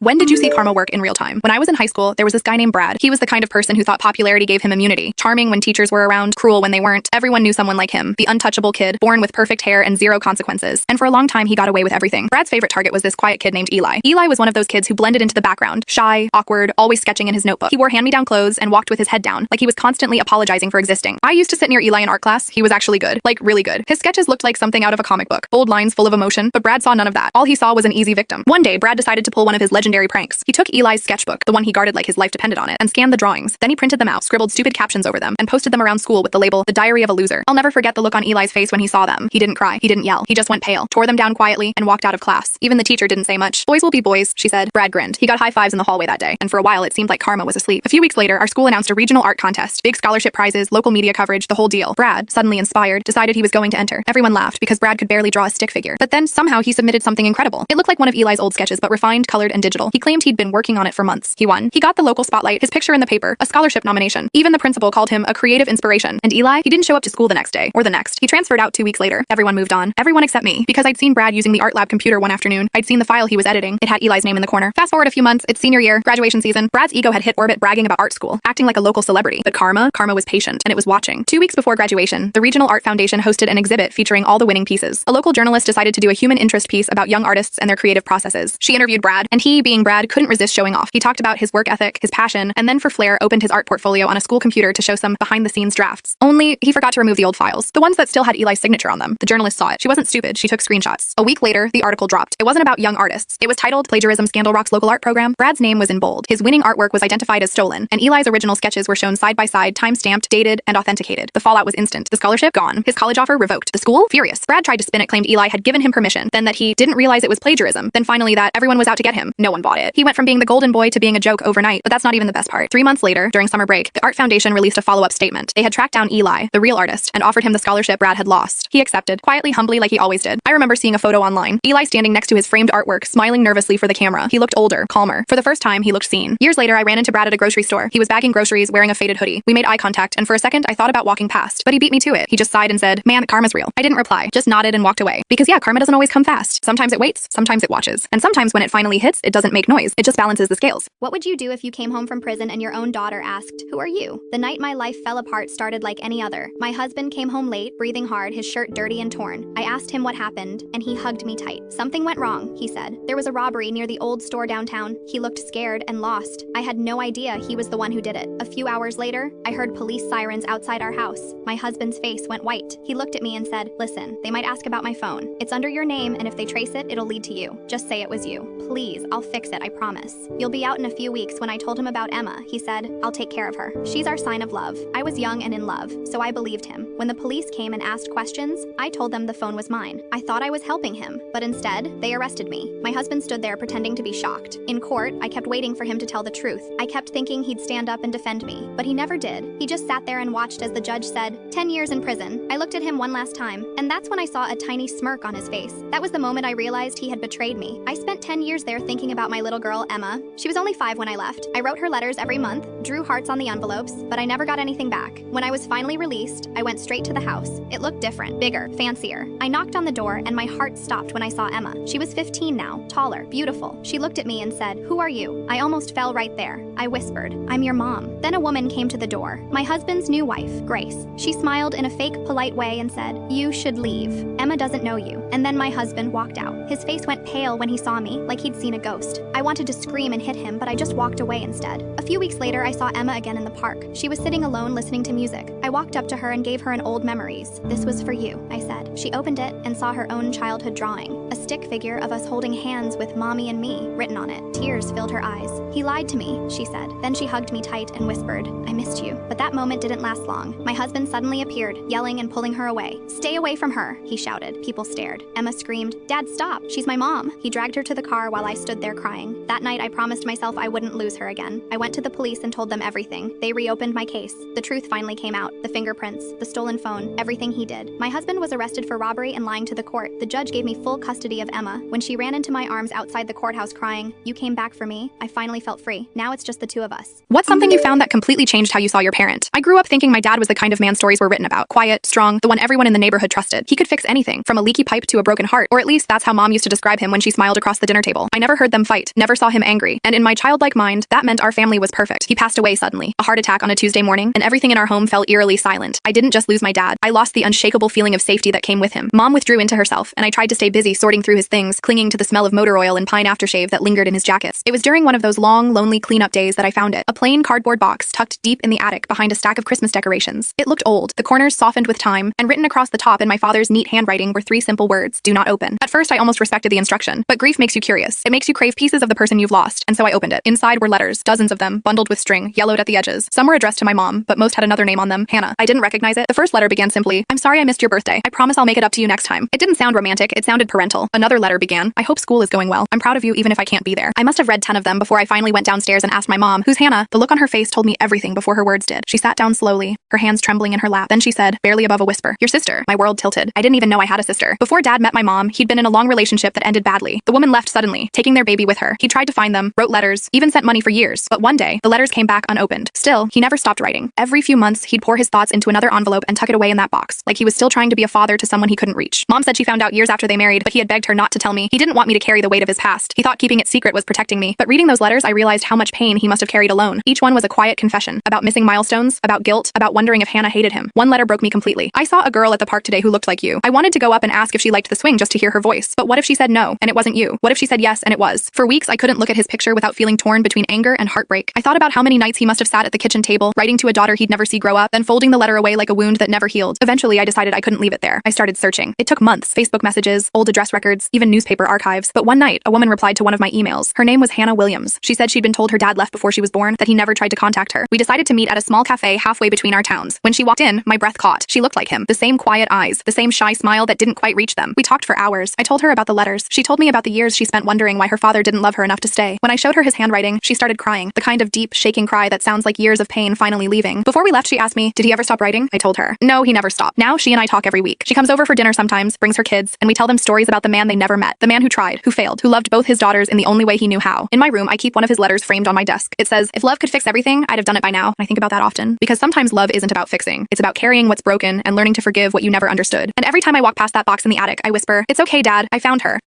When did you see karma work in real time? When I was in high school, there was this guy named Brad. He was the kind of person who thought popularity gave him immunity. Charming when teachers were around, cruel when they weren't. Everyone knew someone like him. The untouchable kid, born with perfect hair and zero consequences. And for a long time, he got away with everything. Brad's favorite target was this quiet kid named Eli. Eli was one of those kids who blended into the background. Shy, awkward, always sketching in his notebook. He wore hand-me-down clothes and walked with his head down, like he was constantly apologizing for existing. I used to sit near Eli in art class. He was actually good. Like, really good. His sketches looked like something out of a comic book. Bold lines full of emotion, but Brad saw none of that. All he saw was an easy victim. One day, Brad decided to pull one of his legendary pranks. He took Eli's sketchbook, the one he guarded like his life depended on it, and scanned the drawings. Then he printed them out, scribbled stupid captions over them, and posted them around school with the label, The Diary of a Loser. I'll never forget the look on Eli's face when he saw them. He didn't cry. He didn't yell. He just went pale, tore them down quietly, and walked out of class. Even the teacher didn't say much. Boys will be boys, she said. Brad grinned. He got high fives in the hallway that day, and for a while it seemed like karma was asleep. A few weeks later, our school announced a regional art contest. Big scholarship prizes, local media coverage, the whole deal. Brad, suddenly inspired, decided he was going to enter. Everyone laughed because Brad could barely draw a stick figure. But then somehow he submitted something incredible. It looked like one of Eli's old sketches, but refined, colored, and digital. He claimed he'd been working on it for months. He won. He got the local spotlight, his picture in the paper, a scholarship nomination. Even the principal called him a creative inspiration. And Eli, he didn't show up to school the next day, or the next. He transferred out 2 weeks later. Everyone moved on. Everyone except me, because I'd seen Brad using the art lab computer one afternoon. I'd seen the file he was editing. It had Eli's name in the corner. Fast forward a few months, it's senior year, graduation season. Brad's ego had hit orbit bragging about art school, acting like a local celebrity. But karma was patient, and it was watching. 2 weeks before graduation, the Regional Art Foundation hosted an exhibit featuring all the winning pieces. A local journalist decided to do a human interest piece about young artists and their creative processes. She interviewed Brad, and he, being Brad, couldn't resist showing off. He talked about his work ethic, his passion, and then for flair opened his art portfolio on a school computer to show some behind-the-scenes drafts. Only, he forgot to remove the old files, the ones that still had Eli's signature on them. The journalist saw it. She wasn't stupid. She took screenshots. A week later, the article dropped. It wasn't about young artists. It was titled Plagiarism Scandal Rocks Local Art Program. Brad's name was in bold. His winning artwork was identified as stolen, and Eli's original sketches were shown side by side, time-stamped, dated, and authenticated. The fallout was instant. The scholarship gone. His college offer revoked. The school furious. Brad tried to spin it, claimed Eli had given him permission, then that he didn't realize it was plagiarism, then finally that everyone was out to get him. No one bought it. He went from being the golden boy to being a joke overnight, but that's not even the best part. 3 months later, during summer break, the Art Foundation released a follow-up statement. They had tracked down Eli, the real artist, and offered him the scholarship Brad had lost. He accepted, quietly, humbly, like he always did. I remember seeing a photo online. Eli standing next to his framed artwork, smiling nervously for the camera. He looked older, calmer. For the first time, he looked seen. Years later, I ran into Brad at a grocery store. He was bagging groceries, wearing a faded hoodie. We made eye contact, and for a second, I thought about walking past, but he beat me to it. He just sighed and said, "Man, karma's real." I didn't reply, just nodded and walked away. Because yeah, karma doesn't always come fast. Sometimes it waits, sometimes it watches. And sometimes when it finally hits, it doesn't make noise. It just balances the scales. What would you do if you came home from prison and your own daughter asked, "Who are you?" The night my life fell apart started like any other. My husband came home late, breathing hard, his shirt dirty and torn. I asked him what happened, and he hugged me tight. "Something went wrong," he said. "There was a robbery near the old store downtown." He looked scared and lost. I had no idea he was the one who did it. A few hours later, I heard police sirens outside our house. My husband's face went white. He looked at me and said, "Listen, they might ask about my phone. It's under your name, and if they trace it, it'll lead to you. Just say it was you. Please, I'll fix it, I promise. You'll be out in a few weeks." When I told him about Emma, he said, "I'll take care of her. She's our sign of love." I was young and in love, so I believed him. When the police came and asked questions, I told them the phone was mine. I thought I was helping him, but instead, they arrested me. My husband stood there pretending to be shocked. In court, I kept waiting for him to tell the truth. I kept thinking he'd stand up and defend me, but he never did. He just sat there and watched as the judge said, 10 years in prison. I looked at him one last time, and that's when I saw a tiny smirk on his face. That was the moment I realized he had betrayed me. I spent 10 years there thinking about my little girl, Emma. She was only 5 when I left. I wrote her letters every month, drew hearts on the envelopes, but I never got anything back. When I was finally released, I went straight to the house. It looked different, bigger, fancier. I knocked on the door, and my heart stopped when I saw Emma. She was 15 now, taller, beautiful. She looked at me and said, "Who are you?" I almost fell right there. I whispered, "I'm your mom." Then a woman came to the door. My husband's new wife, Grace. She smiled in a fake, polite way and said, "You should leave. Emma doesn't know you." And then my husband walked out. His face went pale when he saw me, like he'd seen a ghost. I wanted to scream and hit him, but I just walked away instead. A few weeks later, I saw Emma again in the park. She was sitting alone listening to music. I walked up to her and gave her an old memories. "This was for you," I said. She opened it and saw her own childhood drawing, a stick figure of us holding hands with "Mommy and me" written on it. Tears filled her eyes. "He lied to me," she said. Then she hugged me tight and whispered, "I missed you." But that moment didn't last long. My husband suddenly appeared, yelling and pulling her away. "Stay away from her," he shouted. People stared. Emma screamed, "Dad, stop! She's my mom." He dragged her to the car while I stood there crying. That night, I promised myself I wouldn't lose her again. I went to the police and told them everything. They reopened my case. The truth finally came out. The fingerprints, the stolen phone, everything he did. My husband was arrested for robbery and lying to the court. The judge gave me full custody of Emma. When she ran into my arms outside the courthouse crying, "You came back for me," I finally felt free. Now it's just the two of us. What's something you found that completely changed how you saw your parent? I grew up thinking my dad was the kind of man stories were written about. Quiet, strong, the one everyone in the neighborhood trusted. He could fix anything, from a leaky pipe to a broken heart, or at least that's how Mom used to describe him when she smiled across the dinner table. I never heard them fight, never saw him angry, and in my childlike mind, that meant our family was perfect. He passed away suddenly, a heart attack on a Tuesday morning, and everything in our home fell eerily silent. I didn't just lose my dad, I lost the unshakable feeling of safety that came with him. Mom withdrew into herself, and I tried to stay busy sorting through his things, clinging to the smell of motor oil and pine aftershave that lingered in his jackets. It was during one of those long, lonely cleanup days that I found it, a plain cardboard box tucked deep in the attic behind a stack of Christmas decorations. It looked old, the corners softened with time, and written across the top in my father's neat handwriting were 3 simple words: do not open. At first, I almost respected the instruction, but grief makes you curious. It makes you crave pieces of the person you've lost, and so I opened it. Inside were letters, dozens of them, bundled with string, yellowed at the edges. Some were addressed to my mom, but most had another name on them, Hannah. I didn't recognize it. The first letter began simply, "I'm sorry I missed your birthday. I promise I'll make it up to you next time." It didn't sound romantic, it sounded parental. Another letter began, "I hope school is going well. I'm proud of you even if I can't be there." I must have read 10 of them before I finally went downstairs and asked my mom, "Who's Hannah?" The look on her face told me everything before her words did. She sat down slowly, her hands trembling in her lap. Then she said, barely above a whisper, "Your sister." My world tilted. I didn't even know I had a sister. Before Dad met my mom, he'd been in a long relationship that ended badly. The woman left suddenly, taking their baby with her. He tried to find them, wrote letters, even sent money for years. But one day, the letters came back unopened. Still, he never stopped writing. Every few months, he'd pour his thoughts into another envelope and tuck it away in that box, like he was still trying to be a father to someone he couldn't reach. Mom said she found out years after they married, but he had begged her not to tell me. He didn't want me to carry the weight of his past. He thought keeping it secret was protecting me. But reading those letters, I realized how much pain he must have carried alone. Each one was a quiet confession about missing milestones, about guilt, about wondering if Hannah hated him. One letter broke me completely. "I saw a girl at the park today who looked like you. I wanted to go up and ask if she liked the swing just to hear her voice. But what if she said no, and it wasn't you? What if she said yes, and it was?" For weeks, I couldn't look at his picture without feeling torn between anger and heartbreak. I thought about how many nights he must have sat at the kitchen table, writing to a daughter he'd never see grow up, then folding the letter away like a wound that never healed. Eventually, I decided I couldn't leave it there. I started searching. It took months. Facebook messages, old address records, even newspaper archives. But one night, a woman replied to one of my emails. Her name was Hannah Williams. She said she'd been told her dad left before she was born, that he never tried to contact her. We decided to meet at a small cafe halfway between our towns. When she walked in, my breath caught. She looked like him. The same quiet eyes, the same shy smile that didn't quite reach them. We talked for hours. I told her about the letters. She told me about the years she spent wondering why her father didn't love her enough to stay. When I showed her his handwriting, she started crying, the kind of deep, shaking cry that sounds like years of pain finally leaving. Before we left, she asked me, "Did he ever stop writing?" I told her, "No, he never stopped." Now she and I talk every week. She comes over for dinner sometimes, brings her kids, and we tell them stories about the man they never met, the man who tried, who failed, who loved both his daughters in the only way he knew how. In my room, I keep one of his letters framed on my desk. It says, "If love could fix everything, I'd have done it by now." And I think about that often, because sometimes love isn't about fixing. It's about carrying what's broken and learning to forgive what you never understood. And every time I walk past that box in the attic, I whisper, "It's okay, Dad, I found her."